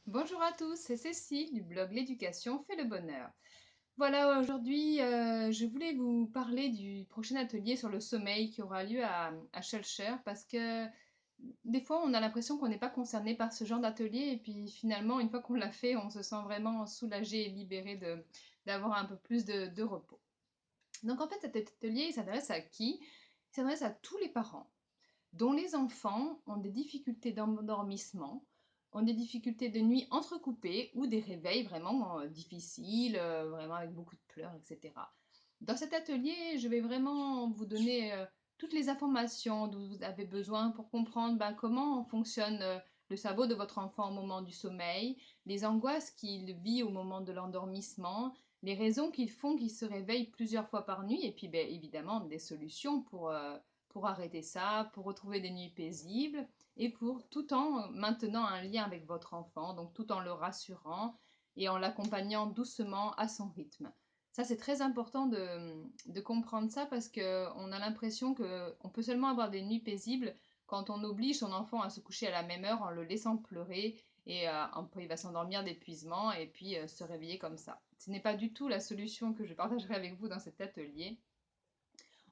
Bonjour à tous, c'est Cécile du blog L'éducation fait le bonheur. Voilà, aujourd'hui, je voulais vous parler du prochain atelier sur le sommeil qui aura lieu à Schœlcher parce que des fois, on a l'impression qu'on n'est pas concerné par ce genre d'atelier et puis finalement, une fois qu'on l'a fait, on se sent vraiment soulagé et libéré d'avoir un peu plus de repos. Donc en fait, cet atelier, il s'adresse à qui? Il s'adresse à tous les parents dont les enfants ont des difficultés d'endormissement, ont des difficultés de nuit entrecoupées ou des réveils vraiment difficiles, vraiment avec beaucoup de pleurs, etc. Dans cet atelier, je vais vraiment vous donner toutes les informations dont vous avez besoin pour comprendre comment fonctionne le cerveau de votre enfant au moment du sommeil, les angoisses qu'il vit au moment de l'endormissement, les raisons qui font qu'il se réveille plusieurs fois par nuit, et puis évidemment des solutions pour arrêter ça, pour retrouver des nuits paisibles et pour tout en maintenant un lien avec votre enfant, donc tout en le rassurant et en l'accompagnant doucement à son rythme. Ça, c'est très important de comprendre ça parce qu'on a l'impression qu'on peut seulement avoir des nuits paisibles quand on oblige son enfant à se coucher à la même heure en le laissant pleurer et il va s'endormir d'épuisement et puis se réveiller comme ça. Ce n'est pas du tout la solution que je partagerai avec vous dans cet atelier.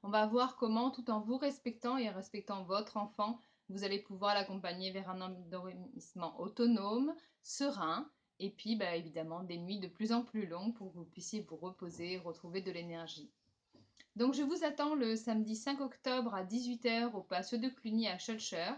On va voir comment, tout en vous respectant et en respectant votre enfant, vous allez pouvoir l'accompagner vers un endormissement autonome, serein, et puis évidemment des nuits de plus en plus longues pour que vous puissiez vous reposer, retrouver de l'énergie. Donc je vous attends le samedi 5 octobre à 18 h au Patio de Cluny à Schœlcher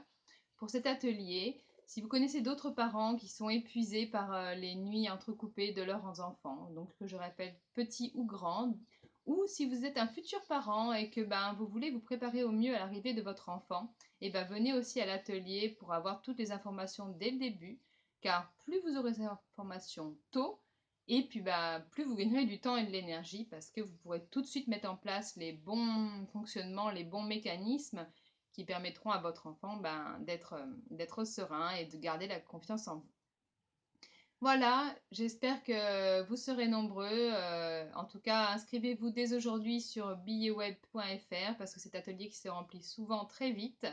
pour cet atelier. Si vous connaissez d'autres parents qui sont épuisés par les nuits entrecoupées de leurs enfants, donc que je répète, petits ou grands, ou si vous êtes un futur parent et que vous voulez vous préparer au mieux à l'arrivée de votre enfant, et venez aussi à l'atelier pour avoir toutes les informations dès le début, car plus vous aurez ces informations tôt, et puis plus vous gagnerez du temps et de l'énergie parce que vous pourrez tout de suite mettre en place les bons fonctionnements, les bons mécanismes qui permettront à votre enfant d'être serein et de garder la confiance en vous. Voilà, j'espère que vous serez nombreux. En tout cas, inscrivez-vous dès aujourd'hui sur billetsweb.fr parce que cet atelier qui se remplit souvent très vite.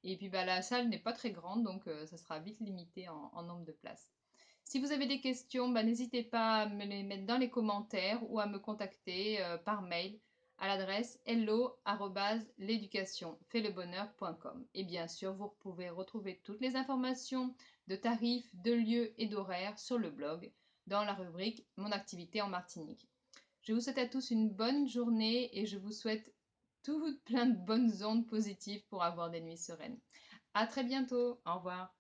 Et puis la salle n'est pas très grande, donc ça sera vite limité en nombre de places. Si vous avez des questions, n'hésitez pas à me les mettre dans les commentaires ou à me contacter par mail à l'adresse hello@l'éducationfaitlebonheur.com. Et bien sûr, vous pouvez retrouver toutes les informations de tarifs, de lieux et d'horaires sur le blog dans la rubrique Mon activité en Martinique. Je vous souhaite à tous une bonne journée et je vous souhaite tout plein de bonnes ondes positives pour avoir des nuits sereines. À très bientôt. Au revoir.